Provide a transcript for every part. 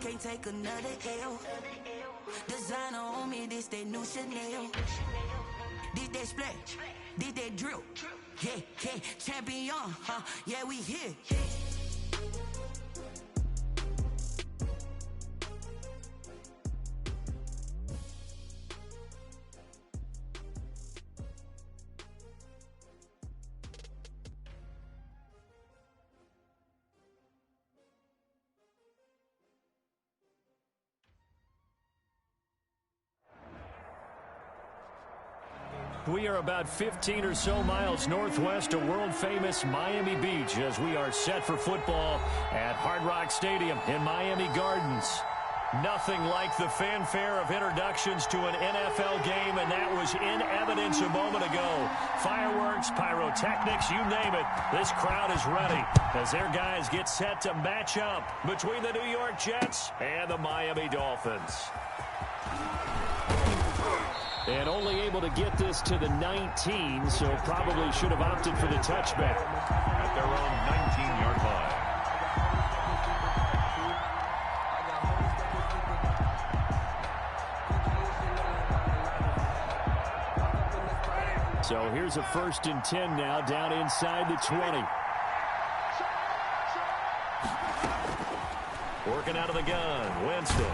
can't take another L. Designer on me, this that new Chanel. This that splash, this that drill. Yeah, yeah, champion, huh? Yeah, we here. We are about 15 or so miles northwest of world-famous Miami Beach as we are set for football at Hard Rock Stadium in Miami Gardens. Nothing like the fanfare of introductions to an NFL game, and that was in evidence a moment ago. Fireworks, pyrotechnics, you name it. This crowd is ready as their guys get set to match up between the New York Jets and the Miami Dolphins. And only able to get this to the 19, so probably should have opted for the touchback. At their own 19-yard line. So here's a 1st and 10 now, down inside the 20. Working out of the gun, Winston.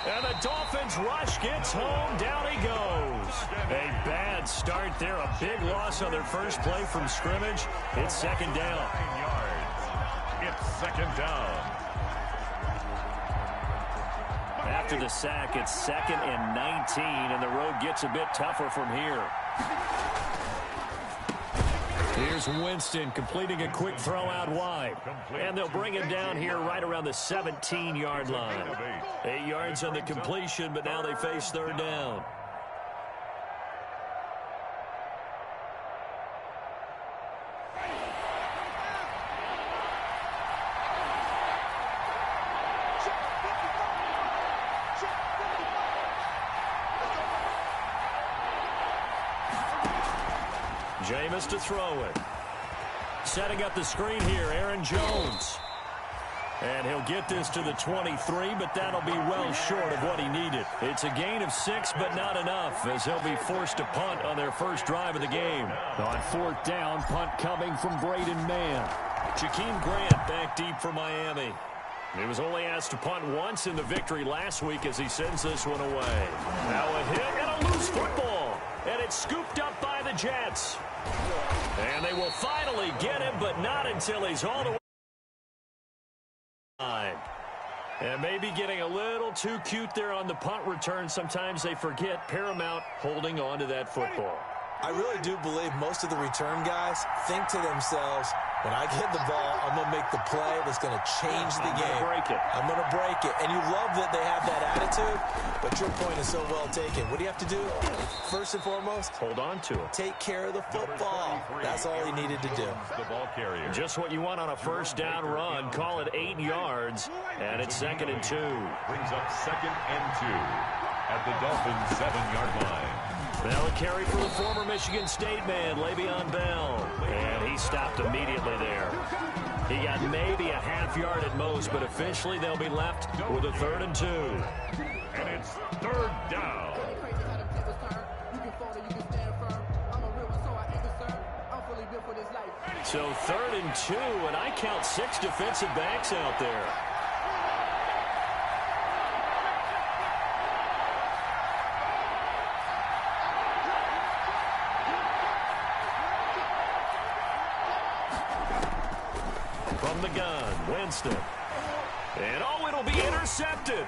And the Dolphins rush gets home. Down he goes. A bad start there. A big loss on their first play from scrimmage. It's 2nd down. 9 yards. It's 2nd down. After the sack, it's 2nd and 19, and the road gets a bit tougher from here. Here's Winston completing a quick throw out wide. And they'll bring him down here right around the 17-yard line. 8 yards on the completion, but now they face 3rd down. Jameis to throw it. Setting up the screen here, Aaron Jones. And he'll get this to the 23, but that'll be well short of what he needed. It's a gain of 6, but not enough, as they'll be forced to punt on their first drive of the game. On 4th down, punt coming from Braden Mann. Jakeem Grant back deep for Miami. He was only asked to punt once in the victory last week as he sends this one away. Now a hit and a loose football. And it's scooped up by the Jets. And they will finally get him, but not until he's all the way. And maybe getting a little too cute there on the punt return. Sometimes they forget paramount holding on to that football. I really do believe most of the return guys think to themselves, when I get the ball, I'm going to make the play that's going to change the game. I'm going to break it. And you love that they have that attitude, but your point is so well taken. What do you have to do? First and foremost, hold on to it. Take care of the football. That's all he needed to do. The ball carrier. Just what you want on a first down run. Call it 8 yards, and it's 2nd and 2. Brings up 2nd and 2 at the Dolphins' 7-yard line. Now a carry for the former Michigan State man, Le'Veon Bell. And he stopped immediately there. He got maybe a half yard at most, but officially they'll be left with a 3rd and 2. And it's 3rd down. So 3rd and 2, and I count 6 defensive backs out there. From the gun, Winston. And it'll be intercepted.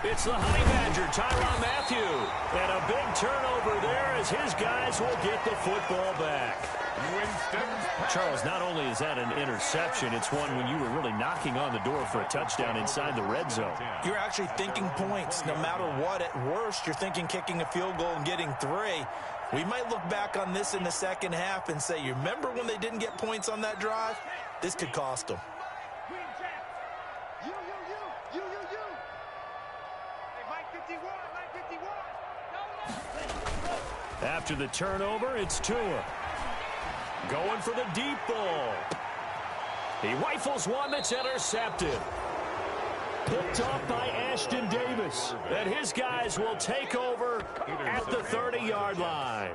It's the Honey Badger, Tyrann Mathieu. And a big turnover there as his guys will get the football back. Charles, not only is that an interception, it's one when you were really knocking on the door for a touchdown inside the red zone. You're actually thinking points. No matter what, at worst, you're thinking kicking a field goal and getting 3. We might look back on this in the second half and say, you remember when they didn't get points on that drive? This could cost them. After the turnover, it's Tua. Going for the deep ball. He rifles one that's intercepted. Picked off by Ashton Davis. And his guys will take over at the 30-yard line.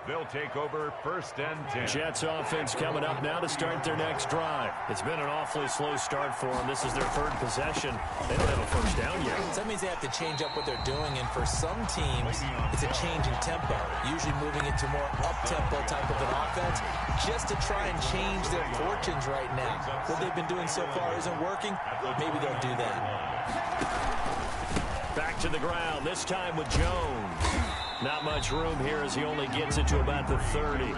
They'll take over 1st and 10. Jets offense coming up now to start their next drive. It's been an awfully slow start for them. This is their 3rd possession. They don't have a first down yet. So that means they have to change up what they're doing, and for some teams, it's a change in tempo, usually moving into more up-tempo type of an offense, just to try and change their fortunes right now. What they've been doing so far isn't working. Maybe they'll do that. Back to the ground, this time with Jones. Not much room here as he only gets it to about the 30.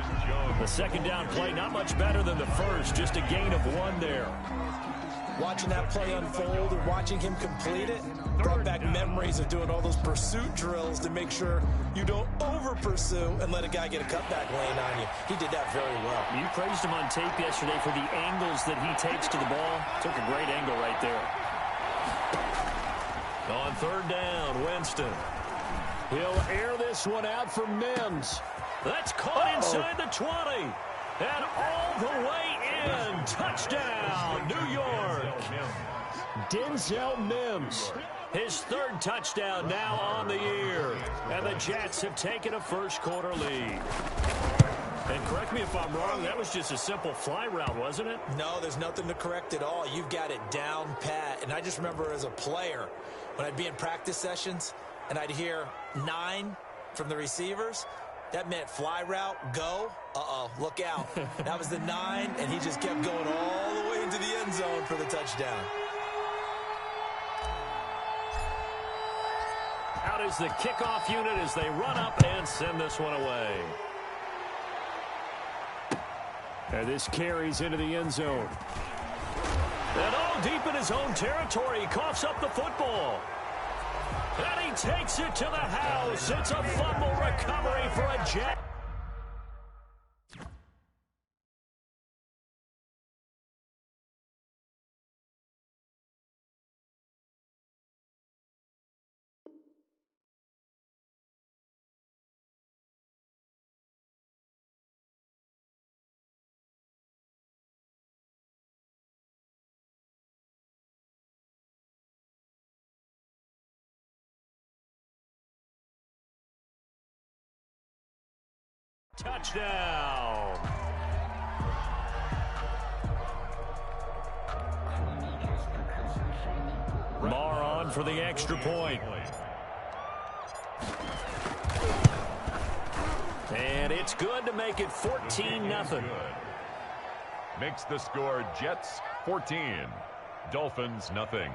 The second down play, not much better than the first, just a gain of 1 there. Watching that play unfold and watching him complete it brought back memories of doing all those pursuit drills to make sure you don't over-pursue and let a guy get a cutback lane on you. He did that very well. You praised him on tape yesterday for the angles that he takes to the ball. Took a great angle right there. On 3rd down, Winston. He'll air this one out for Mims. That's caught inside the 20. And all the way in. Touchdown, New York. Denzel Mims. His 3rd touchdown now on the year. And the Jets have taken a first-quarter lead. And correct me if I'm wrong, that was just a simple fly route, wasn't it? No, there's nothing to correct at all. You've got it down pat. And I just remember as a player, when I'd be in practice sessions, and I'd hear 9 from the receivers, that meant fly route, go. Uh-oh, look out. That was the 9, and he just kept going all the way into the end zone for the touchdown. Out is the kickoff unit as they run up and send this one away. And this carries into the end zone. And all deep in his own territory, he coughs up the football. And he takes it to the house. It's a fumble recovery for a Jet. Touchdown. Marr on for the extra point. And it's good to make it 14-0. Makes the score Jets 14, Dolphins nothing.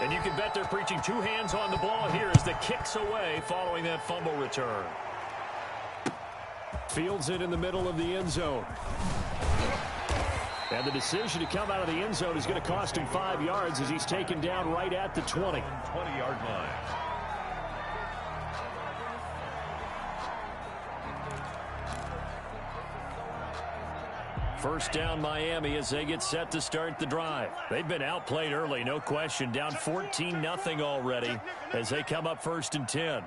And you can bet they're preaching 2 hands on the ball here as the kick's away following that fumble return. Fields it in the middle of the end zone. And the decision to come out of the end zone is going to cost him 5 yards as he's taken down right at the 20. 20-yard line. First down Miami as they get set to start the drive. They've been outplayed early, no question. Down 14-0 already as they come up 1st and 10.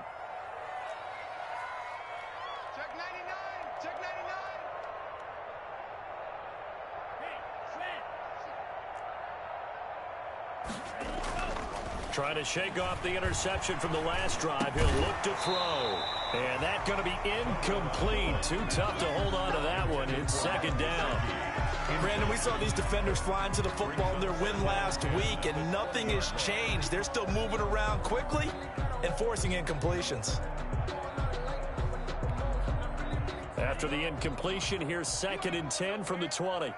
Trying to shake off the interception from the last drive. He'll look to throw. And that's going to be incomplete. Too tough to hold on to that one. It's 2nd down. Brandon, we saw these defenders flying to the football in their win last week, and nothing has changed. They're still moving around quickly and forcing incompletions. After the incompletion, here's 2nd and 10 from the 20.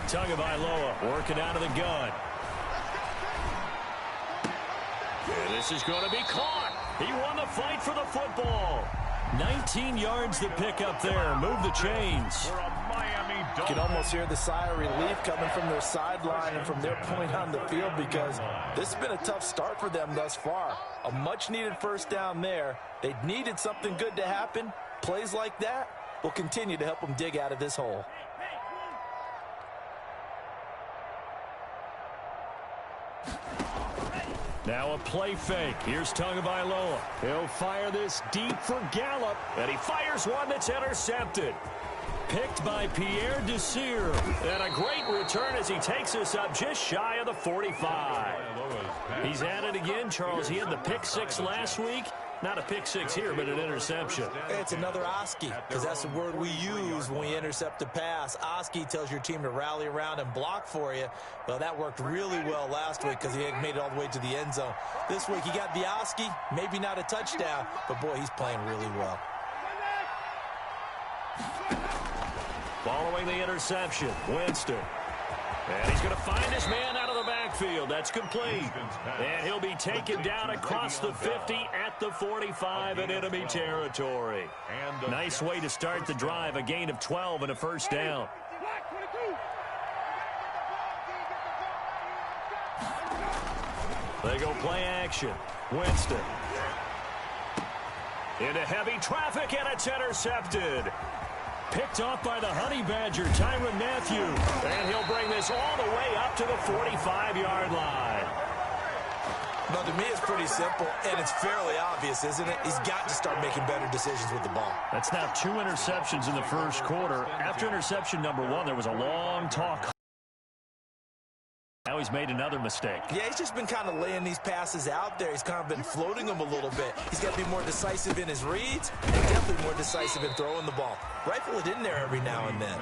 Tagovailoa working out of the gun. And this is going to be caught. He won the fight for the football. 19 yards to pick up there. Move the chains. For a Miami You can almost hear the sigh of relief coming from their sideline and from their point on the field, because this has been a tough start for them thus far. A much-needed first down there. They needed something good to happen. Plays like that will continue to help them dig out of this hole. Now a play fake. Here's Tagovailoa. He'll fire this deep for Gallup, and he fires one that's intercepted. Picked by Pierre Desir. And a great return as he takes us up just shy of the 45. He's at it again, Charles. He had the pick six last week. Not a pick six here, but an interception. It's another Oski, because that's the word we use when we intercept a pass. Oski tells your team to rally around and block for you. Well, that worked really well last week because he had made it all the way to the end zone. This week he got the Oski, maybe not a touchdown, but boy, he's playing really well. Following the interception, Winston. And he's going to find his man out of the backfield. That's complete. And he'll be taken down across the 50 at the 45 in enemy territory. Nice way to start the drive. A gain of 12 and a first down. They go play action. Winston. Into heavy traffic, and it's intercepted. Picked off by the Honey Badger, Tyrann Mathieu. And he'll bring this all the way up to the 45-yard line. Well, to me, it's pretty simple, and it's fairly obvious, isn't it? He's got to start making better decisions with the ball. That's now 2 interceptions in the first quarter. After interception number 1, there was a long talk. Now he's made another mistake. Yeah, he's just been kind of laying these passes out there. He's kind of been floating them a little bit. He's got to be more decisive in his reads and definitely more decisive in throwing the ball. Rifle it in there every now and then.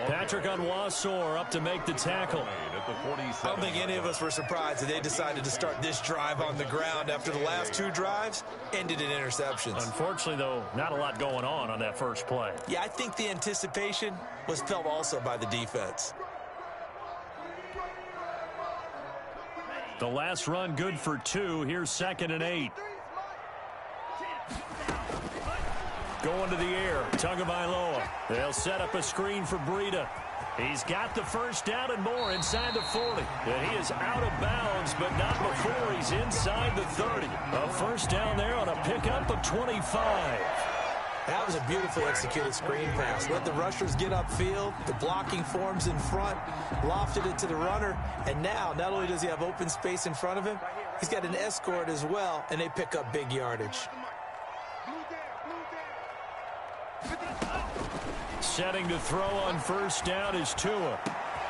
Patrick Onwuasor up to make the tackle. I don't think any of us were surprised that they decided to start this drive on the ground after the last 2 drives ended in interceptions. Unfortunately, though, not a lot going on that first play. Yeah, I think the anticipation was felt also by the defense. The last run good for 2. Here's 2nd and 8. Going to the air. Tagovailoa. They'll set up a screen for Breida. He's got the first down and more inside the 40. And he is out of bounds, but not before he's inside the 30. A first down there on a pickup of 25. That was a beautifully executed screen pass. Let the rushers get upfield. The blocking forms in front. Lofted it to the runner. And now, not only does he have open space in front of him, he's got an escort as well, and they pick up big yardage. Setting to throw on first down is Tua.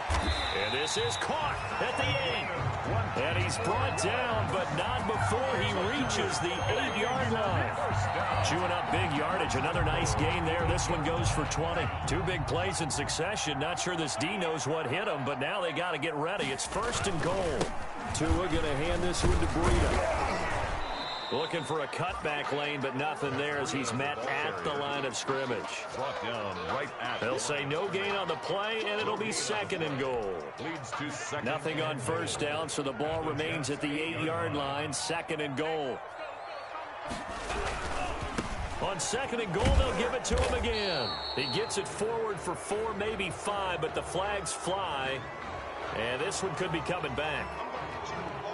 And this is caught at the 8. And he's brought down, but not before he reaches the 8-yard line. Chewing up big yardage. Another nice gain there. This one goes for 20. 2 big plays in succession. Not sure this D knows what hit him, but now they got to get ready. It's 1st and goal. Tua going to hand this one to Breida. Looking for a cutback lane, but nothing there as he's met at the line of scrimmage. They'll say no gain on the play, and it'll be 2nd and goal. Nothing on first down, so the ball remains at the 8-yard line. 2nd and goal. On 2nd and goal, they'll give it to him again. He gets it forward for 4, maybe 5, but the flags fly. And this one could be coming back.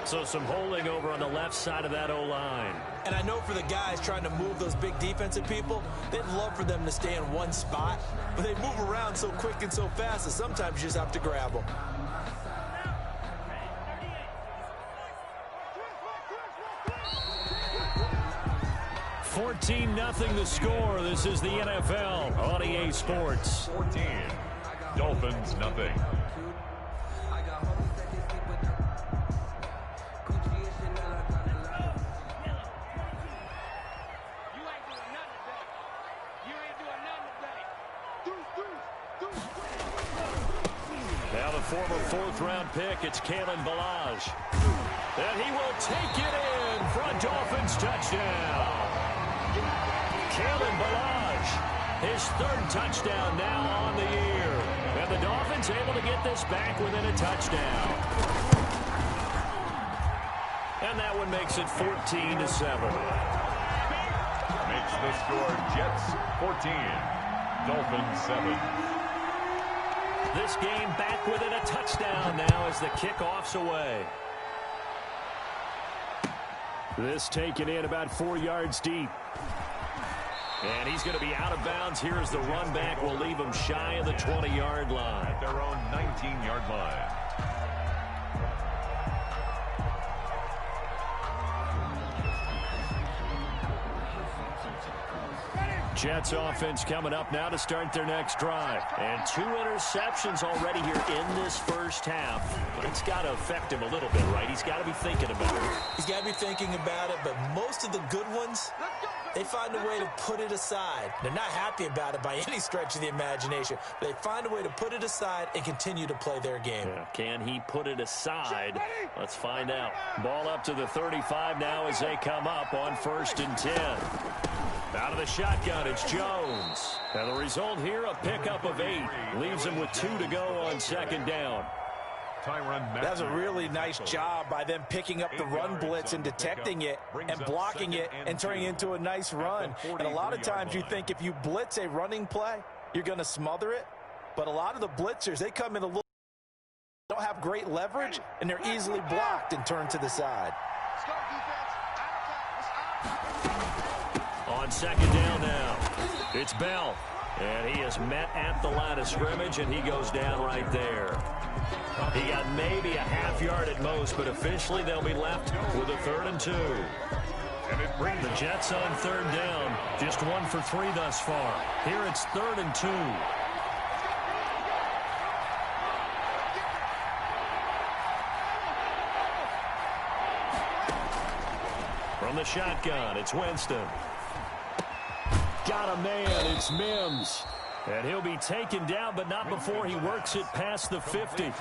So some holding over on the left side of that O-line. And I know for the guys trying to move those big defensive people, they'd love for them to stay in one spot. But they move around so quick and so fast that sometimes you just have to grab them. $14-0 the score. This is the NFL on EA Sports. 14. Dolphins, nothing. Now the former 4th-round pick, it's Kalen Ballage. And he will take it in for a Dolphins touchdown. Kalen Ballage, his 3rd touchdown now on the year. And the Dolphins able to get this back within a touchdown. And that one makes it 14-7. Makes the score Jets 14, Dolphins 7. This game back within a touchdown now as the kickoff's away. This taken in about 4 yards deep. And he's going to be out of bounds here as the run back will leave him shy of the 20-yard line. At their own 19-yard line. Jets offense coming up now to start their next drive. And 2 interceptions already here in this first half. But it's got to affect him a little bit, right? He's got to be thinking about it. He's got to be thinking about it, but most of the good ones, they find a way to put it aside. They're not happy about it by any stretch of the imagination. But they find a way to put it aside and continue to play their game. Yeah. Can he put it aside? Let's find out. Ball up to the 35 now as they come up on 1st and 10. Out of the shotgun, it's Jones. And the result here, a pickup of 8. Leaves him with 2 to go on 2nd down. That's a really nice job by them picking up the run blitz and detecting it and blocking it and turning it into a nice run. And a lot of times you think if you blitz a running play, you're going to smother it. But a lot of the blitzers, they come in a little, don't have great leverage, and they're easily blocked and turned to the side. On 2nd down now, it's Bell. And he is met at the line of scrimmage, and he goes down right there. He got maybe a half yard at most, but officially they'll be left with a 3rd and 2. The Jets on 3rd down, just 1 for 3 thus far. Here it's 3rd and 2. From the shotgun, it's Winston. Got a man, it's Mims. And he'll be taken down, but not before he works it past the 50.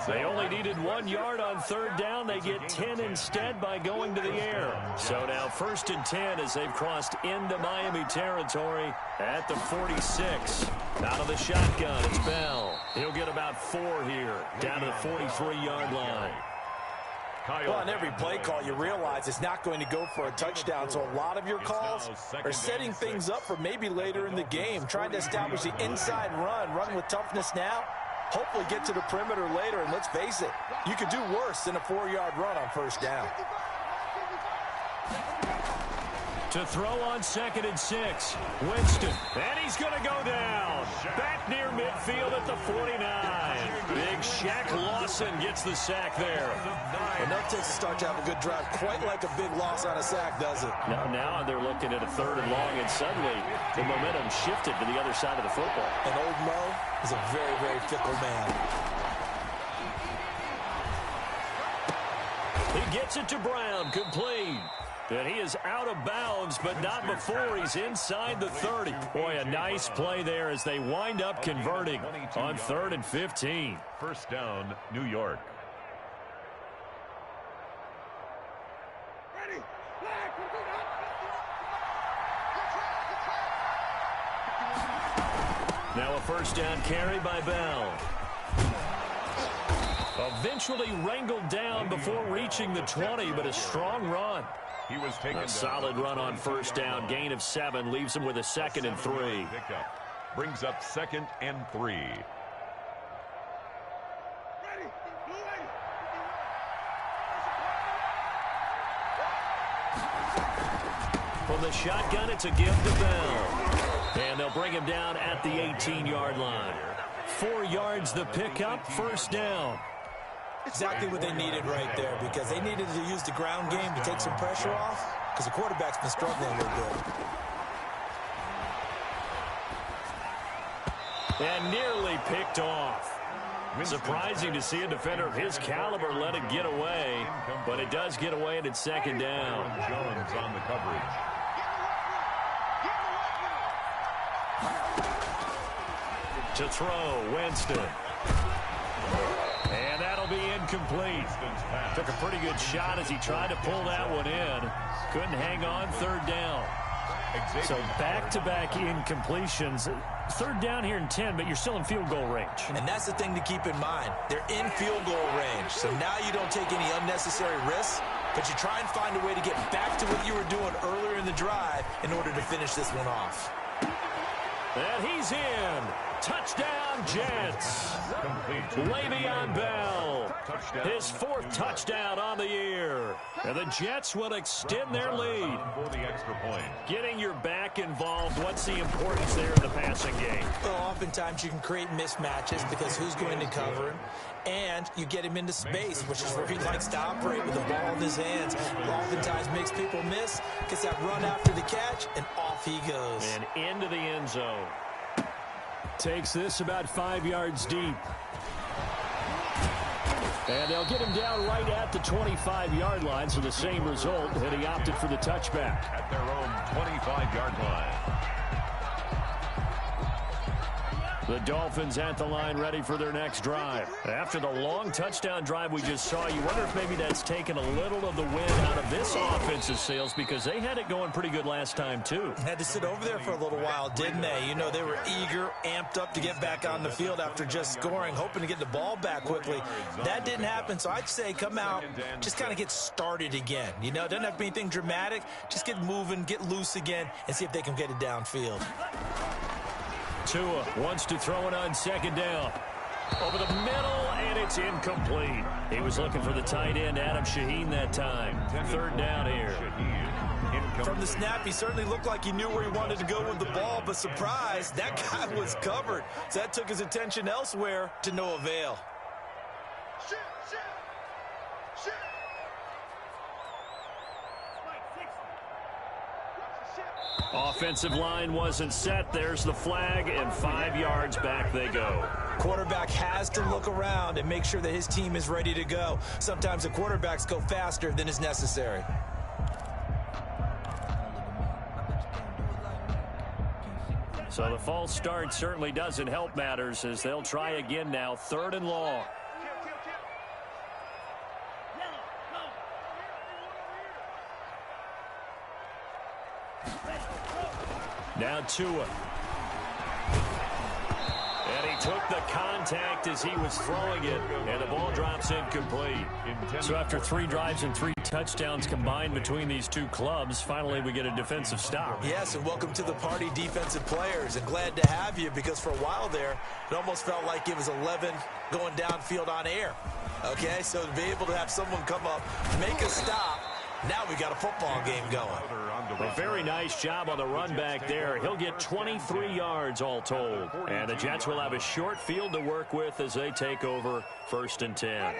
They only needed 1 yard on 3rd down. They get 10 instead by going to the air. So now 1st and 10 as they've crossed into Miami territory at the 46. Out of the shotgun, it's Bell. He'll get about 4 here, down to the 43-yard line. Well, on every play call, you realize it's not going to go for a touchdown, so a lot of your calls are setting things up for maybe later in the game, trying to establish the inside run with toughness now, hopefully get to the perimeter later, and let's face it, you could do worse than a 4-yard run on 1st down. To throw on 2nd and 6, Winston, and he's going to go down. Back near midfield at the 49. Big Shaq Lawson gets the sack there. Enough takes to start to have a good drive, quite like a big loss on a sack, does it? Now they're looking at a 3rd and long, and suddenly the momentum shifted to the other side of the football. And old Mo is a very, very fickle man. He gets it to Brown, complete. And he is out of bounds, but not before he's inside the 30. Boy, a nice play there as they wind up converting on 3rd and 15. 1st down, New York. Now a 1st down carry by Bell. Eventually wrangled down before reaching the 20, but a strong run. He was taken a solid run on 1st down. Gain of 7 leaves him with a 2nd and 3. Brings up 2nd and 3. From the shotgun, it's a give to Bell. And they'll bring him down at the 18-yard line. 4 yards the pickup, 1st down. Exactly what they needed right there, because they needed to use the ground game to take some pressure off, because the quarterback's been struggling a little bit. And nearly picked off. Surprising to see a defender of his caliber let it get away, but it does get away, and it's 2nd down. Jones on the coverage. To throw, Winston. And that'll be incomplete. Took a pretty good shot as he tried to pull that one in. Couldn't hang on, 3rd down. So back-to-back incompletions. 3rd down here in 10, but you're still in field goal range. And that's the thing to keep in mind. They're in field goal range. So now you don't take any unnecessary risks, but you try and find a way to get back to what you were doing earlier in the drive in order to finish this one off. And he's in. Touchdown, Jets. Le'Veon Bell, his 4th touchdown on the year. And the Jets will extend their lead. Getting your back involved, what's the importance there in the passing game? Well, oftentimes you can create mismatches because who's going to cover him? And you get him into space, which is where he likes to operate with the ball in his hands. It oftentimes makes people miss, gets that run after the catch, and off he goes. And into the end zone. Takes this about 5 yards deep. And they'll get him down right at the 25-yard line, so the same result, and he opted for the touchback. At their own 25-yard line. The Dolphins at the line ready for their next drive. After the long touchdown drive we just saw, you wonder if maybe that's taken a little of the wind out of this offense's sails because they had it going pretty good last time too. Had to sit over there for a little while, didn't they? You know, they were eager, amped up to get back on the field after just scoring, hoping to get the ball back quickly. That didn't happen, so I'd say come out, just kind of get started again. You know, it doesn't have to be anything dramatic. Just get moving, get loose again, and see if they can get it downfield. Tua wants to throw it on 2nd down. Over the middle, and it's incomplete. He was looking for the tight end, Adam Shaheen, that time. 3rd down here. From the snap, he certainly looked like he knew where he wanted to go with the ball, but surprise, that guy was covered. So that took his attention elsewhere to no avail. Offensive line wasn't set. There's the flag, and 5 yards back they go. Quarterback has to look around and make sure that his team is ready to go. Sometimes the quarterbacks go faster than is necessary. So the false start certainly doesn't help matters as they'll try again now. 3rd and long. Now Tua. And he took the contact as he was throwing it, and the ball drops incomplete. So after 3 drives and 3 touchdowns combined between these two clubs, finally we get a defensive stop. Yes, and welcome to the party, defensive players, and glad to have you because for a while there, it almost felt like it was 11 going downfield on air. Okay, so to be able to have someone come up, make a stop, now we got a football game going. A very nice job on the run back there. He'll get 23 yards all told. And the Jets will have a short field to work with as they take over 1st and 10.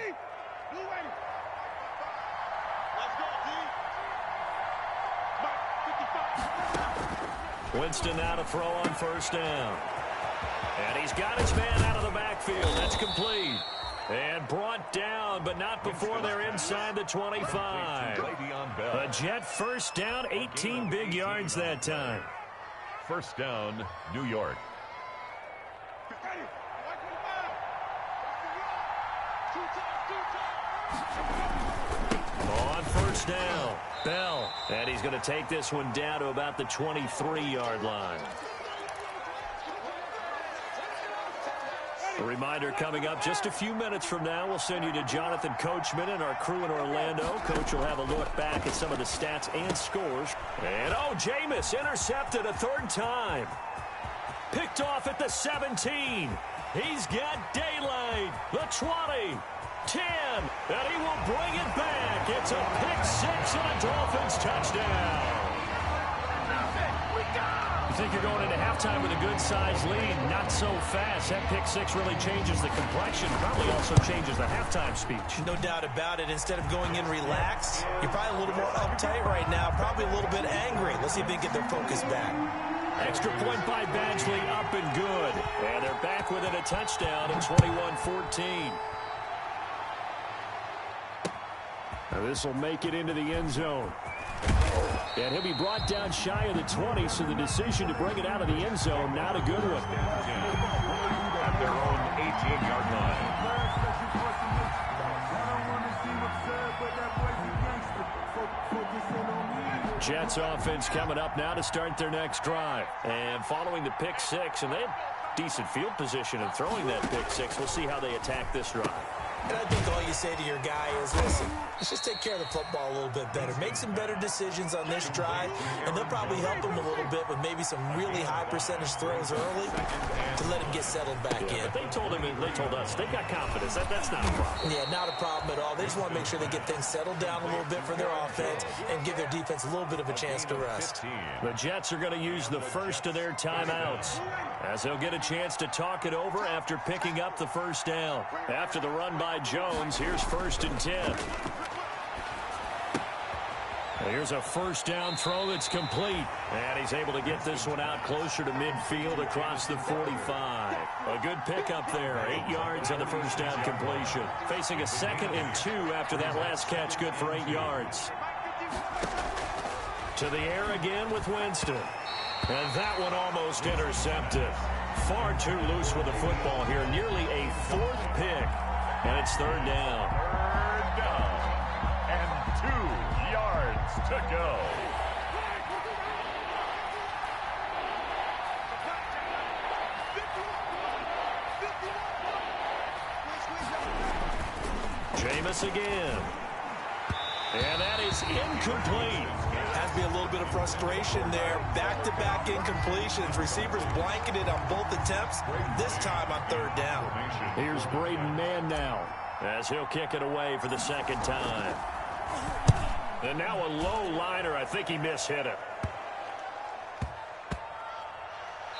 Winston now to throw on 1st down. And he's got his man out of the backfield. That's complete. And brought down, but not before they're inside the 25. A Jet 1st down, 18 big yards that time. 1st down, New York. On 1st down, Bell. And he's going to take this one down to about the 23-yard line. A reminder coming up just a few minutes from now, we'll send you to Jonathan Coachman and our crew in Orlando. Coach will have a look back at some of the stats and scores. And, oh, Jameis intercepted a 3rd time. Picked off at the 17. He's got daylight. The 20. 10. And he will bring it back. It's a pick-6 and a Dolphins touchdown. You think you're going into halftime with a good-sized lead, not so fast. That pick-6 really changes the complexion, probably also changes the halftime speech. No doubt about it. Instead of going in relaxed, you're probably a little more uptight right now, probably a little bit angry. Let's see if they can get their focus back. Extra point by Badgley, up and good. And they're back within a touchdown at 21-14. Now this will make it into the end zone. And he'll be brought down shy of the 20, so the decision to bring it out of the end zone, not a good one. At their own 18-yard line. Jets offense coming up now to start their next drive. And following the pick-6, and they have decent field position in throwing that pick-6. We'll see how they attack this drive. And I think all you say to your guy is, listen, let's just take care of the football a little bit better. Make some better decisions on this drive, and they'll probably help him a little bit with maybe some really high percentage throws early to let him get settled back in. But they told us, they got confidence. That's not a problem. Yeah, not a problem at all. They just want to make sure they get things settled down a little bit for their offense and give their defense a little bit of a chance to rest. The Jets are going to use the first of their timeouts as they'll get a chance to talk it over after picking up the first down. After the run by Jones, here's 1st and 10. Here's a first down throw that's complete. And he's able to get this one out closer to midfield across the 45. A good pickup there. 8 yards on the first down completion. Facing a 2nd and 2 after that last catch, good for 8 yards. To the air again with Winston. And that one almost intercepted. Far too loose with the football here. Nearly a 4th pick. And it's 3rd down. 3rd down. And 2 yards to go. Jameis again. And that is incomplete. Has to be a little bit of frustration there. Back-to-back incompletions. Receivers blanketed on both attempts, this time on 3rd down. Here's Braden Mann now as he'll kick it away for the 2nd time. And now a low liner. I think he mishit it.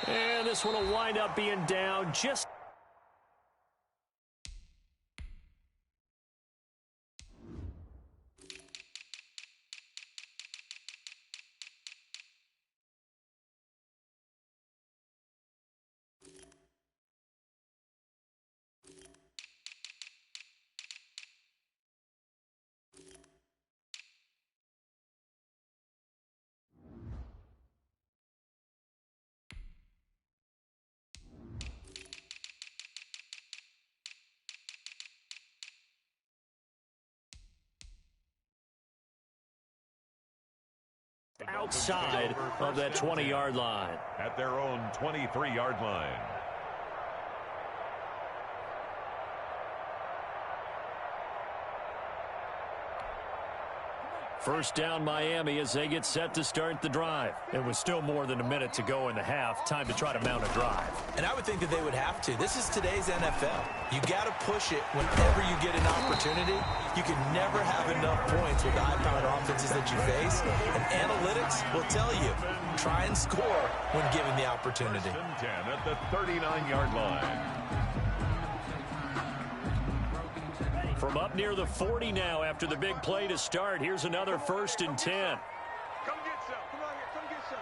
And this one will wind up being down just... outside of that 20-yard line. At their own 23-yard line. First down Miami as they get set to start the drive. It was still more than a minute to go in the half. Time to try to mount a drive. And I would think that they would have to. This is today's NFL. You got to push it whenever you get an opportunity. You can never have enough points with the high-powered offenses that you face. And analytics will tell you, try and score when given the opportunity. 10 at the 39-yard line. From up near the 40 now after the big play to start. Here's another 1st and 10. Come get some. Come on here. Come get some.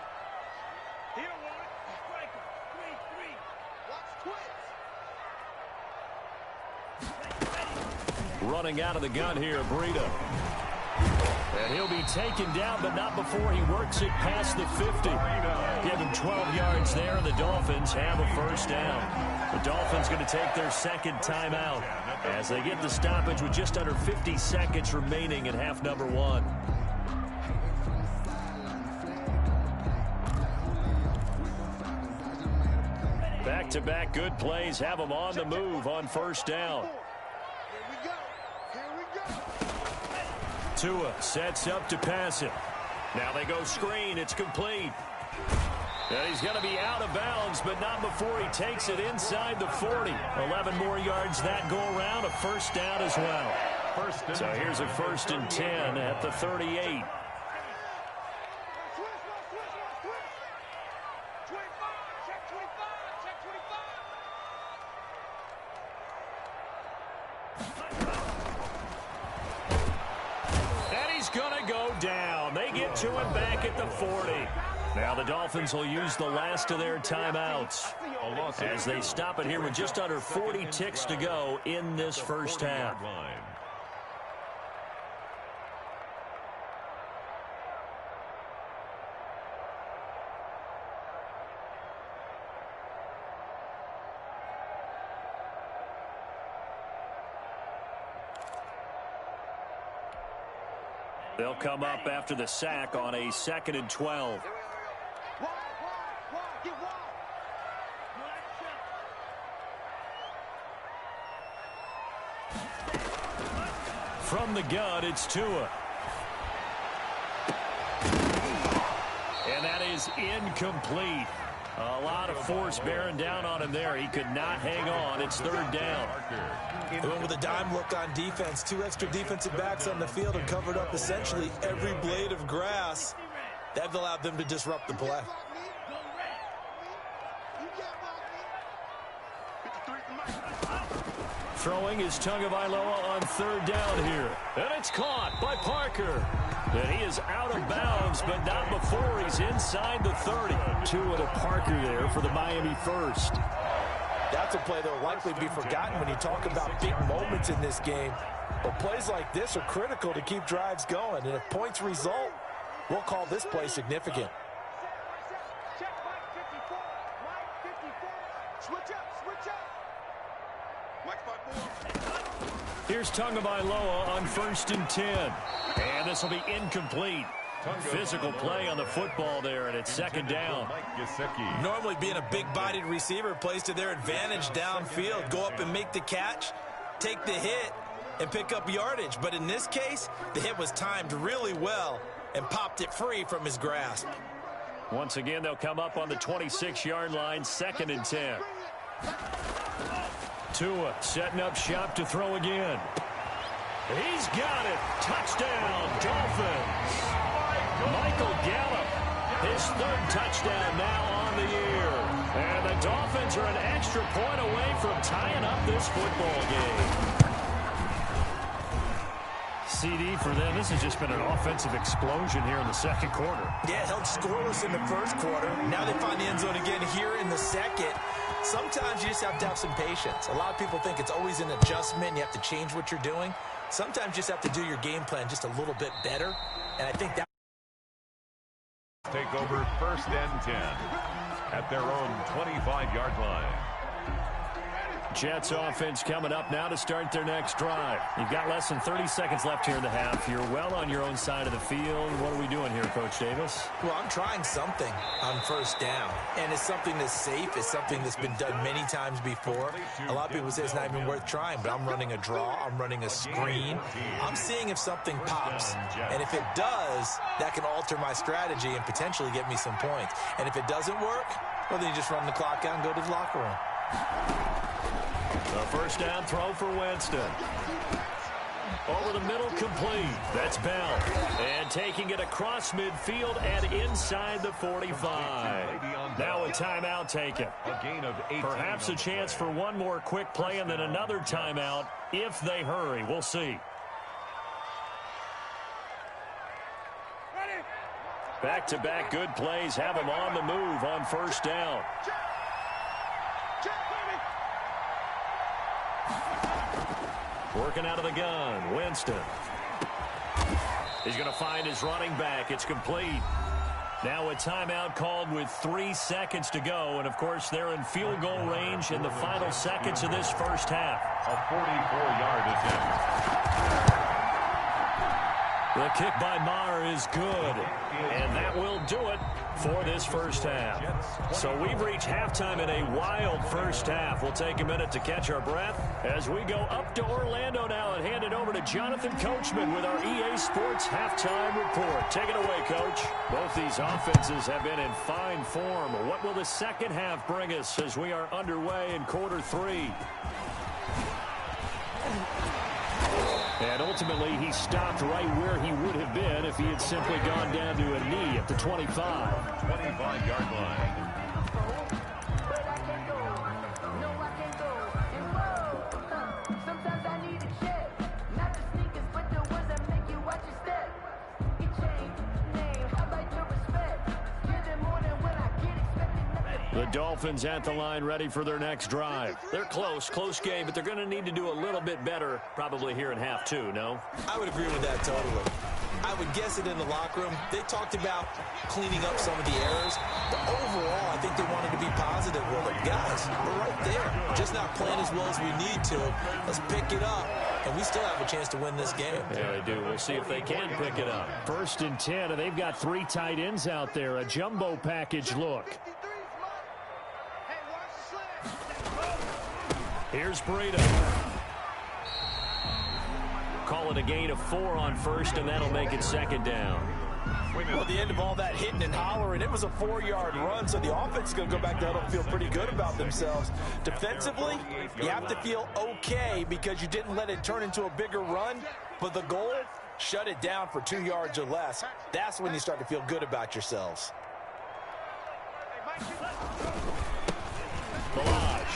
He don't want it. Strike him. 3-3. Watch twins. Running out of the gun here, Breida. And he'll be taken down, but not before he works it past the 50. Give him 12 yards there, and the Dolphins have a first down. The Dolphins going to take their 2nd timeout as they get the stoppage with just under 50 seconds remaining in half number 1. Back-to-back good plays have them on the move on first down. Tua sets up to pass it. Now they go screen. It's complete. And he's going to be out of bounds, but not before he takes it inside the 40. 11 more yards that go around, a first down as well. So here's a 1st and 10 at the 38. And he's going to go down. They get to him back at the 40. Now the Dolphins will use the last of their timeouts as they stop it here with just under 40 ticks to go in this first half. They'll come up after the sack on a 2nd and 12. From the gun, it's Tua. And that is incomplete. A lot of force bearing down on him there. He could not hang on. It's third down. They went with a dime look on defense. 2 extra defensive backs on the field and covered up essentially every blade of grass. That allowed them to disrupt the play. Throwing is Tagovailoa on third down here. And it's caught by Parker. And he is out of bounds, but not before he's inside the 30. Tua to Parker there for the Miami first. That's a play that will likely be forgotten when you talk about big moments in this game. But plays like this are critical to keep drives going. And if points result, we'll call this play significant. Check Mike 54. Mike 54. Switch up. Switch up. Mike 54. Here's Tagovailoa on 1st and 10. And this will be incomplete. Physical play on the football there, and it's second down. Normally being a big-bodied receiver plays to their advantage downfield. Go up and make the catch, take the hit, and pick up yardage. But in this case, the hit was timed really well and popped it free from his grasp. Once again, they'll come up on the 26-yard line, 2nd and 10. Tua setting up shop to throw again. He's got it. Touchdown, Dolphins. Michael Gallup, his 3rd touchdown now on the year. And the Dolphins are an extra point away from tying up this football game. CD for them. This has just been an offensive explosion here in the second quarter. Yeah, held scoreless in the first quarter. Now they find the end zone again here in the second. Sometimes you just have to have some patience. A lot of people think it's always an adjustment. You have to change what you're doing. Sometimes you just have to do your game plan just a little bit better. And I think that take over 1st and 10 at their own 25-yard line. Jets offense coming up now to start their next drive. You've got less than 30 seconds left here in the half. You're well on your own side of the field. What are we doing here, Coach Davis? Well, I'm trying something on 1st down, and it's something that's safe. It's something that's been done many times before. A lot of people say it's not even worth trying, but I'm running a draw. I'm running a screen. I'm seeing if something pops, and if it does, that can alter my strategy and potentially get me some points. And if it doesn't work, well, then you just run the clock out and go to the locker room. A 1st down throw for Winston. Over the middle, complete. That's Bell. And taking it across midfield and inside the 45. Now a timeout taken. Perhaps a chance for one more quick play and then another timeout if they hurry. We'll see. Back-to-back good plays have him on the move on 1st down. Working out of the gun, Winston. He's going to find his running back. It's complete. Now a timeout called with 3 seconds to go. And, of course, they're in field goal range in the final seconds of this first half. A 44-yard attempt. The kick by Maher is good. And that will do it for this first half. So we've reached halftime in a wild first half. We'll take a minute to catch our breath as we go up to Orlando now and hand it over to Jonathan Coachman with our EA Sports halftime report. Take it away, Coach. Both these offenses have been in fine form. What will the second half bring us as we are underway in quarter 3? And ultimately, he stopped right where he would have been if he had simply gone down to a knee at the 25. 25-yard line. The Dolphins at the line ready for their next drive. They're close game, but they're going to need to do a little bit better probably here in half 2, no? I would agree with that totally. I would guess it in the locker room. They talked about cleaning up some of the errors, but overall, I think they wanted to be positive with it. Guys, we're right there. Just not playing as well as we need to. Let's pick it up, and we still have a chance to win this game. Yeah, they do. We'll see if they can pick it up. 1st and 10, and they've got 3 tight ends out there. A jumbo package look. Here's Breida. call it a gain of 4 on first, and that'll make it second down. Well, at the end of all that hitting and hollering, it was a 4-yard run, so the offense is going to go back to huddle and feel pretty good about themselves. Defensively, you have to feel okay because you didn't let it turn into a bigger run, but the goal, shut it down for 2 yards or less. That's when you start to feel good about yourselves. Balaj.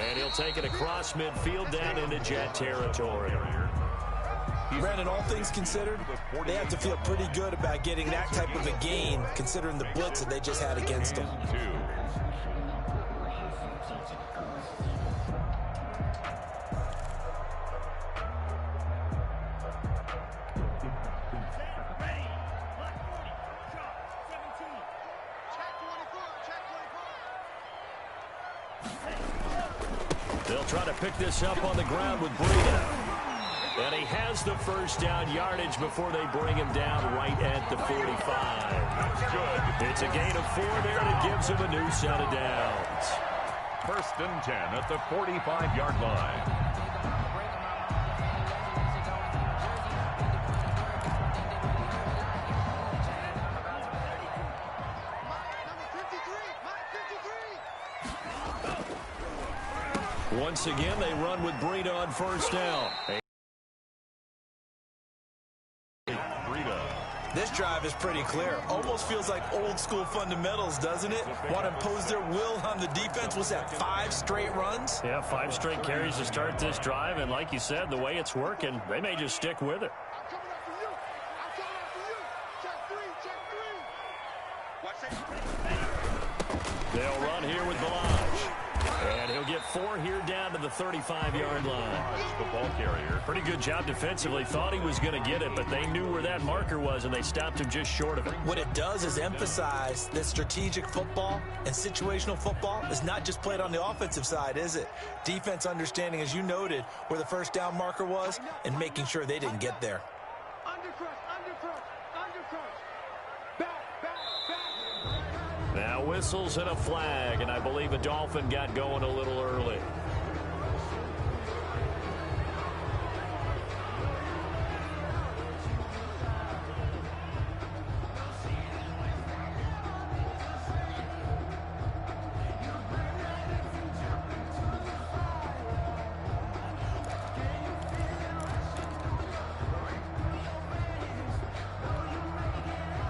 And he'll take it across midfield down into Jet territory. Brandon, all things considered, they have to feel pretty good about getting that type of a gain, considering the blitz that they just had against them. They'll try to pick this up on the ground with Breida. And he has the first down yardage before they bring him down right at the 45. Good. It's a gain of 4 there, and it gives him a new set of downs. 1st and 10 at the 45-yard line. Once again, they run with Breida on first down. This drive is pretty clear. Almost feels like old school fundamentals, doesn't it? Want to impose their will on the defense. Was that 5 straight runs? Yeah, 5 straight carries to start this drive. And like you said, the way it's working, they may just stick with it. They'll run here with Balaj. And he'll get 4 here down to the 35-yard line. The ball carrier. Pretty good job defensively. Thought he was going to get it, but they knew where that marker was, and they stopped him just short of it. What it does is emphasize that strategic football and situational football is not just played on the offensive side, is it? Defense understanding, as you noted, where the first down marker was and making sure they didn't get there. Now whistles and a flag, and I believe a Dolphin got going a little early.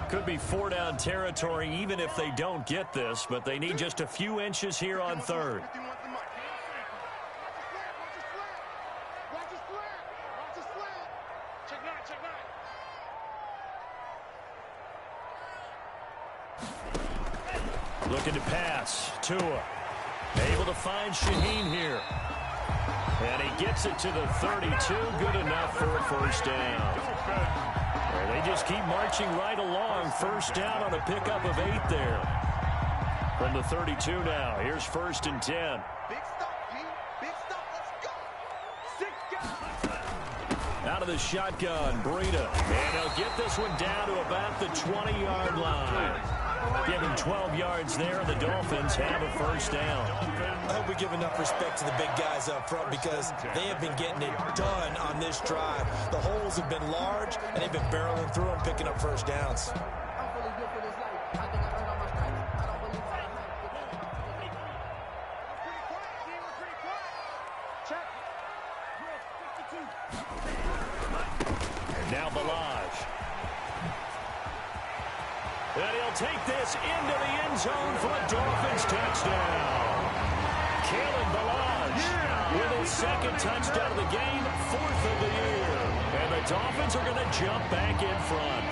Could be 4-down territory even if they don't get this, but they need just a few inches here on 3rd. Looking to pass. Tua. Able to find Shaheen here. And he gets it to the 32. Good enough for a first down. And they just keep marching right along. First down on a pickup of 8 there. From the 32 now. Here's 1st and 10. Big stop, G. Big stop. Let's go. 6 guys. Out of the shotgun, Breida. And he'll get this one down to about the 20-yard line. Give him 12 yards there, and the Dolphins have a first down. I hope we give enough respect to the big guys up front because they have been getting it done on this drive. The holes have been large, and they've been barreling through them, picking up first downs. And now Balaj. And he'll take this into the end zone for a Dolphins touchdown. Kalen Balaj with his 2nd touchdown of the game, 4th of the year. And the Dolphins are going to jump back in front.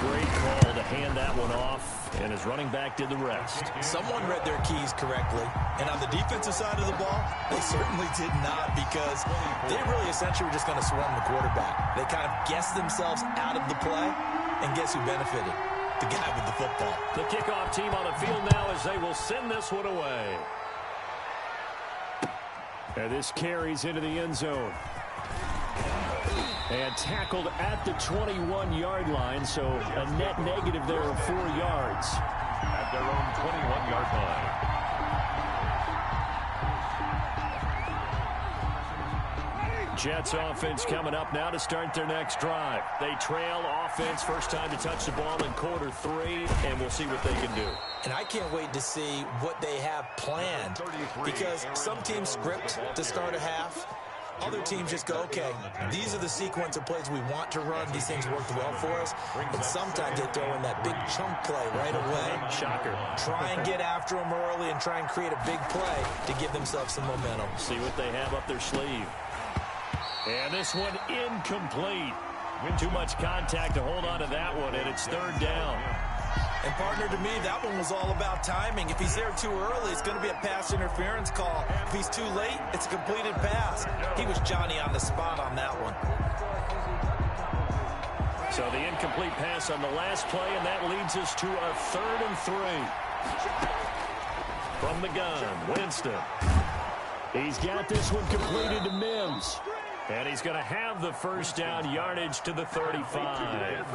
Great call to hand that one off, and his running back did the rest. Someone read their keys correctly, and on the defensive side of the ball, they certainly did not because they really essentially were just going to swarm the quarterback. They kind of guessed themselves out of the play, and guess who benefited? The guy with the football. The kickoff team on the field now as they will send this one away. And this carries into the end zone. And tackled at the 21-yard line, so a net negative there of 4 yards. At their own 21-yard line. Jets offense coming up now to start their next drive. They trail offense, first time to touch the ball in quarter 3, and we'll see what they can do. And I can't wait to see what they have planned, because some teams script to start a half. Other teams just go, okay, these are the sequence of plays we want to run. These things worked well for us. And sometimes they throw in that big chunk play right away. Shocker. Try and get after them early and try and create a big play to give themselves some momentum. See what they have up their sleeve. And this one incomplete. Too much contact to hold on to that one, and it's third down. And, partner, to me, that one was all about timing. If he's there too early, it's going to be a pass interference call. If he's too late, it's a completed pass. He was Johnny on the spot on that one. So the incomplete pass on the last play, and that leads us to a 3rd and 3. From the gun, Winston. He's got this one completed to Mims. And he's going to have the first down, yardage to the 35.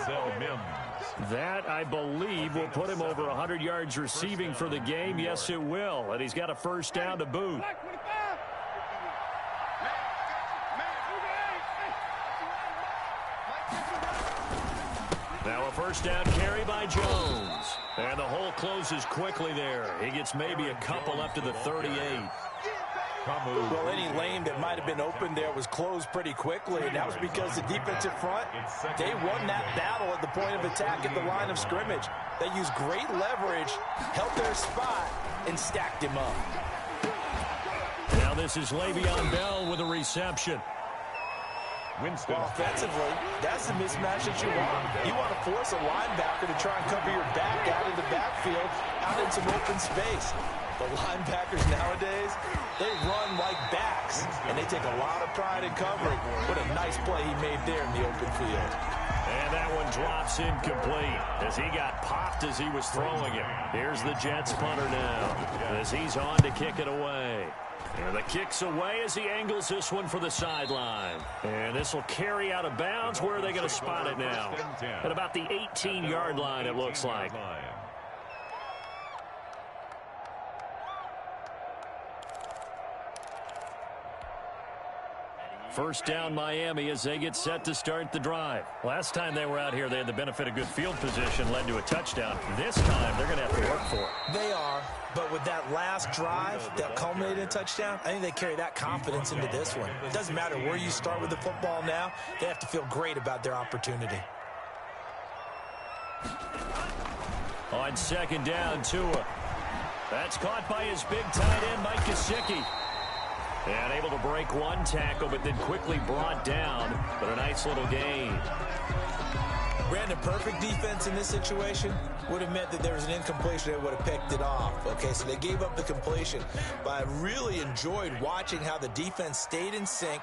That, I believe, will put him over 100 yards receiving for the game. Yes, it will. And he's got a first down to boot. Now a first down carry by Jones. And the hole closes quickly there. He gets maybe a couple up to the 38. Well, any lane that might have been open there was closed pretty quickly, and that was because the defensive front, they won that battle at the point of attack at the line of scrimmage. They used great leverage, held their spot, and stacked him up. Now this is Le'Veon Bell with a reception. Winston. Well, offensively, that's the mismatch that you want. You want to force a linebacker to try and cover your back out of the backfield, out in some open space. The linebackers nowadays, they run like backs, and they take a lot of pride in covering. What a nice play he made there in the open field. And that one drops incomplete as he got popped as he was throwing it. Here's the Jets punter now as he's on to kick it away. And the kick's away as he angles this one for the sideline. And this will carry out of bounds. Where are they going to spot it now? At about the 18-yard line, it looks like. First down Miami as they get set to start the drive. Last time they were out here, they had the benefit of good field position, led to a touchdown. This time, they're going to have to work for it. They are, but with that last drive that culminated in a touchdown, I think they carry that confidence into this one. It doesn't matter where you start with the football now. They have to feel great about their opportunity. On second down, Tua. That's caught by his big tight end, Mike Gesicki. And able to break one tackle, but then quickly brought down. But a nice little gain. Brandon, perfect defense in this situation would have meant that there was an incompletion. They would have picked it off. Okay, so they gave up the completion. But I really enjoyed watching how the defense stayed in sync,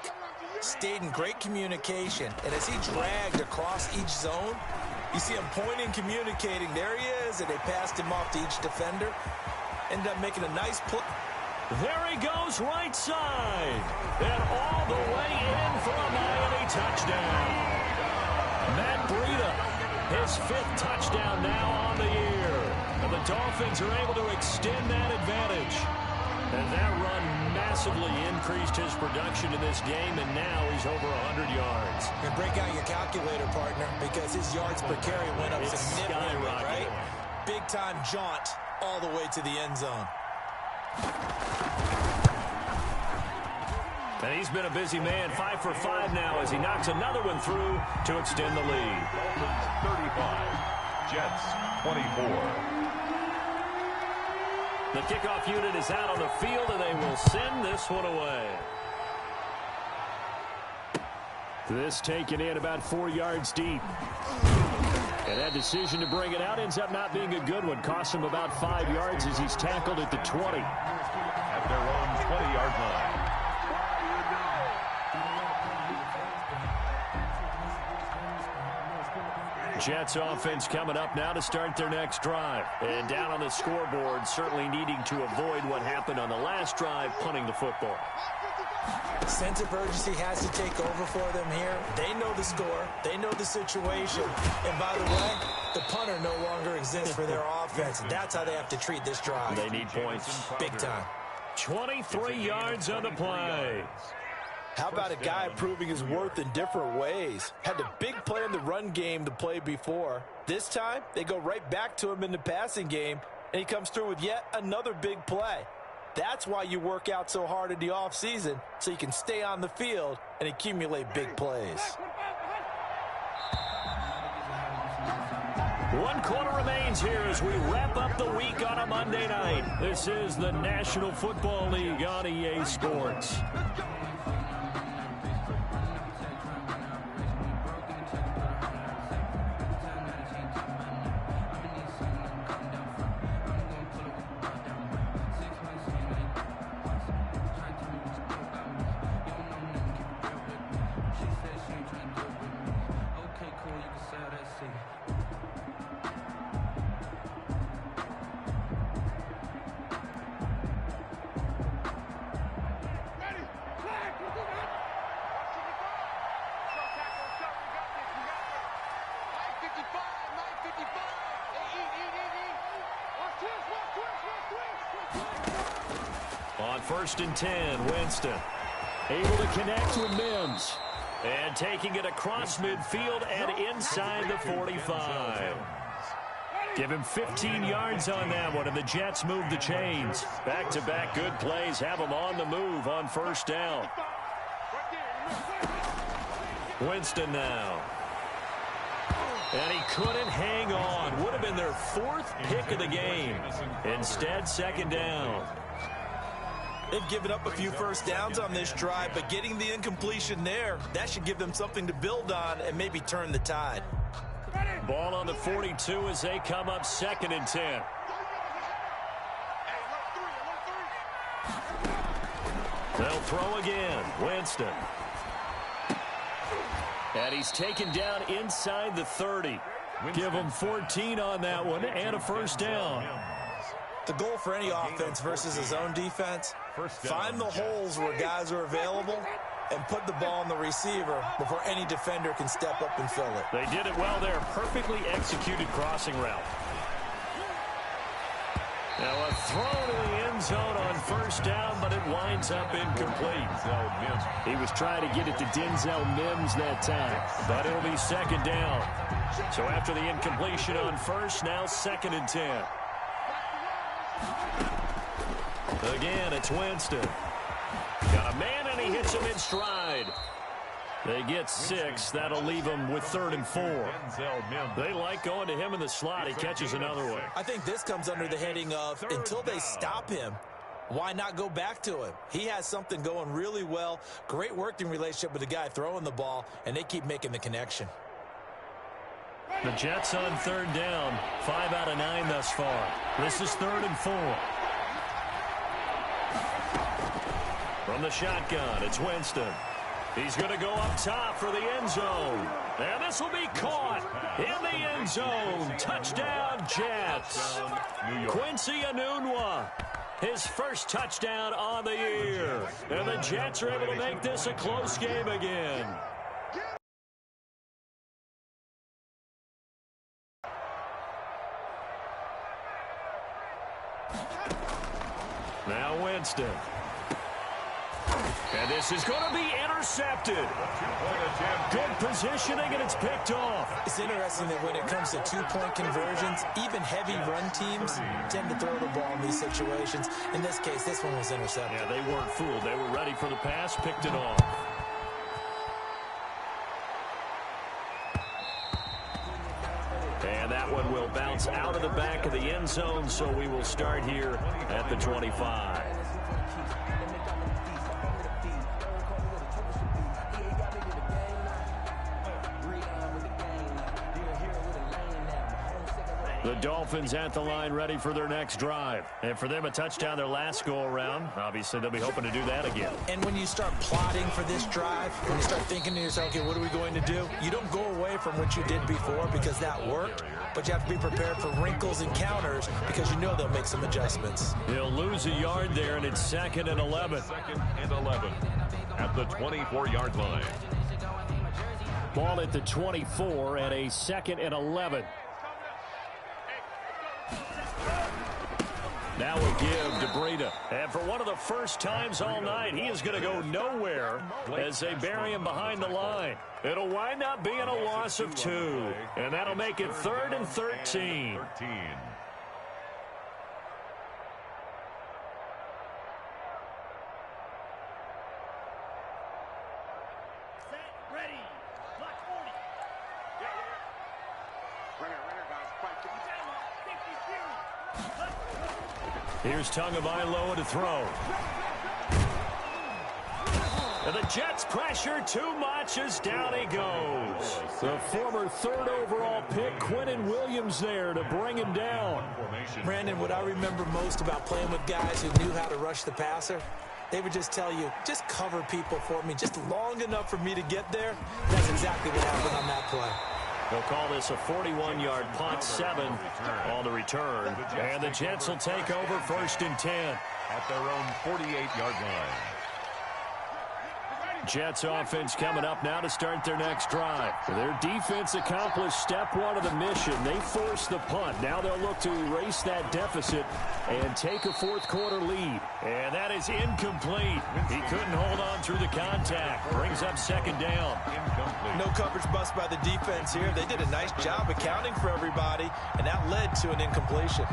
stayed in great communication. And as he dragged across each zone, you see him pointing, communicating. There he is, and they passed him off to each defender. Ended up making a nice play. There he goes, right side. And all the way in for a Miami touchdown. Matt Breida, his 5th touchdown now on the year. And the Dolphins are able to extend that advantage. And that run massively increased his production in this game, and now he's over 100 yards. And break out your calculator, partner, because his yards per carry went up significantly, right? Big-time jaunt all the way to the end zone. And he's been a busy man, 5 for 5 now as he knocks another one through to extend the lead. Dolphins 35, Jets 24. The kickoff unit is out on the field, and they will send this one away. This taken in about 4 yards deep. And that decision to bring it out ends up not being a good one. Costs him about 5 yards as he's tackled at the 20. At their own 20-yard line. Jets offense coming up now to start their next drive. And down on the scoreboard, certainly needing to avoid what happened on the last drive, punting the football. Sense of urgency has to take over for them here. They know the score. They know the situation. And by the way, the punter no longer exists for their offense. That's how they have to treat this drive. They need points. Big time. 23 yards on the play. How about a guy proving his worth in different ways? Had a big play in the run game to play before. This time, they go right back to him in the passing game, and he comes through with yet another big play. That's why you work out so hard in the offseason, so you can stay on the field and accumulate big plays. 1 quarter remains here as we wrap up the week on a Monday night. This is the National Football League on EA Sports. On 1st and 10, Winston able to connect with Mims. And taking it across midfield and inside the 45. Give him 15 yards on that one, and the Jets move the chains. Back-to-back good plays have them on the move on 1st down. Winston now. And he couldn't hang on. Would have been their 4th pick of the game. Instead, 2nd down. They've given up a few first downs on this drive, but getting the incompletion there, that should give them something to build on and maybe turn the tide. Ball on the 42 as they come up 2nd and 10. They'll throw again. Winston. And he's taken down inside the 30. Give him 14 on that one and a 1st down. The goal for any offense versus his own defense, find the holes where guys are available and put the ball on the receiver before any defender can step up and fill it. They did it well there. Perfectly executed crossing route. Now a throw to the end zone on 1st down, but it winds up incomplete. He was trying to get it to Denzel Mims that time, but it'll be 2nd down. So after the incompletion on 1st, now 2nd and 10. Again, it's Winston. Got a man, and he hits him in stride. They get 6. That'll leave him with 3rd and 4. They like going to him in the slot. He catches another one. I think this comes under the heading of until they stop him, why not go back to him? He has something going really well. Great working relationship with the guy throwing the ball, and they keep making the connection. The Jets on 3rd down. 5 out of 9 thus far. This is 3rd and 4. From the shotgun, it's Winston. He's going to go up top for the end zone. And this will be caught in the end zone. Touchdown, Jets. Quincy Enunwa, his first touchdown on the year. And the Jets are able to make this a close game again. Now Winston. And this is going to be intercepted. Good positioning, and it's picked off. It's interesting that when it comes to two-point conversions, even heavy run teams tend to throw the ball in these situations. In this case, this one was intercepted. Yeah, they weren't fooled. They were ready for the pass, picked it off. And that one will bounce out of the back of the end zone, so we will start here at the 25. The Dolphins at the line ready for their next drive. And for them, a touchdown their last go-around. Obviously, they'll be hoping to do that again. And when you start plotting for this drive, when you start thinking to yourself, okay, what are we going to do? You don't go away from what you did before because that worked, but you have to be prepared for wrinkles and counters because you know they'll make some adjustments. He'll lose a yard there, and it's 2nd and 11. 2nd and 11 at the 24-yard line. Ball at the 24 and a 2nd and 11. Now we'll give to Breida. And for one of the first times all night, he is going to go nowhere as they bury him behind the line. It'll wind up being a loss of 2. And that'll make it 3rd and 13. Here's Tagovailoa to throw. And the Jets pressure too much as down he goes. The former 3rd overall pick, Quinnen Williams, there to bring him down. Brandon, what I remember most about playing with guys who knew how to rush the passer, they would just tell you, just cover people for me, just long enough for me to get there. That's exactly what happened on that play. They'll call this a 41-yard punt, 7 on the return. And the Jets will take over 1st and 10. At their own 48-yard line. Jets offense coming up now to start their next drive. Their defense accomplished step 1 of the mission. They forced the punt. Now they'll look to erase that deficit and take a 4th quarter lead. And that is incomplete. He couldn't hold on through the contact. Brings up 2nd down. No coverage bust by the defense here. They did a nice job accounting for everybody, and that led to an incompletion.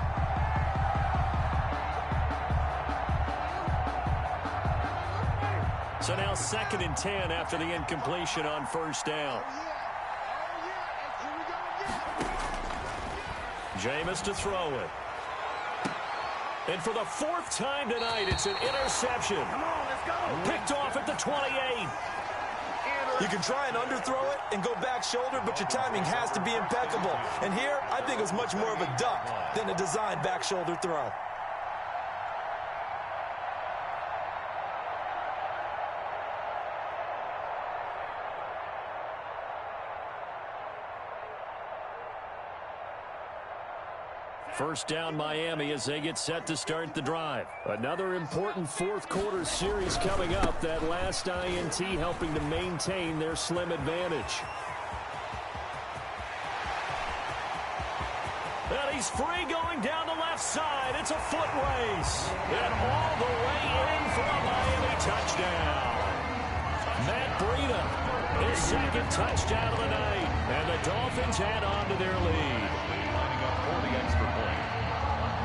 So now 2nd and 10 after the incompletion on 1st down. Jameis to throw it. And for the 4th time tonight, it's an interception. Come on, let's go. Picked off at the 28. You can try and underthrow it and go back shoulder, but your timing has to be impeccable. And here, I think it was much more of a duck than a designed back shoulder throw. First down Miami as they get set to start the drive. Another important 4th quarter series coming up. That last INT helping to maintain their slim advantage. And he's free going down the left side. It's a foot race. And all the way in for a Miami touchdown. Matt Breida, his 2nd touchdown of the night. And the Dolphins add on to their lead.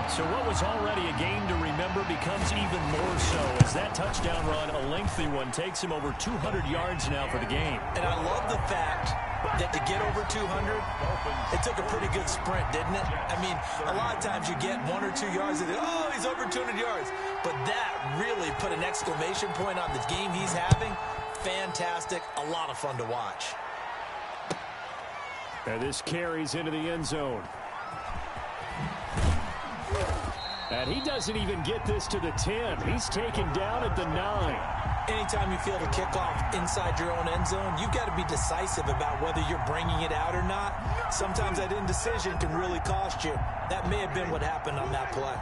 So what was already a game to remember becomes even more so as that touchdown run, a lengthy one, takes him over 200 yards now for the game. And I love the fact that to get over 200, it took a pretty good sprint, didn't it? I mean, a lot of times you get 1 or 2 yards and oh, he's over 200 yards. But that really put an exclamation point on the game he's having. Fantastic. A lot of fun to watch. And this carries into the end zone. And he doesn't even get this to the 10. He's taken down at the 9. Anytime you feel the kickoff inside your own end zone, you've got to be decisive about whether you're bringing it out or not. Sometimes that indecision can really cost you. That may have been what happened on that play.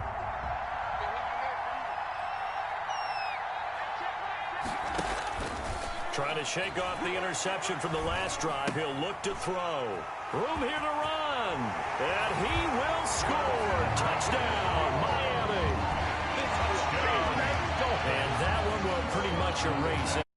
Trying to shake off the interception from the last drive. He'll look to throw. Room here to run. And he will score. Touchdown, Miami. And that one will pretty much erase it.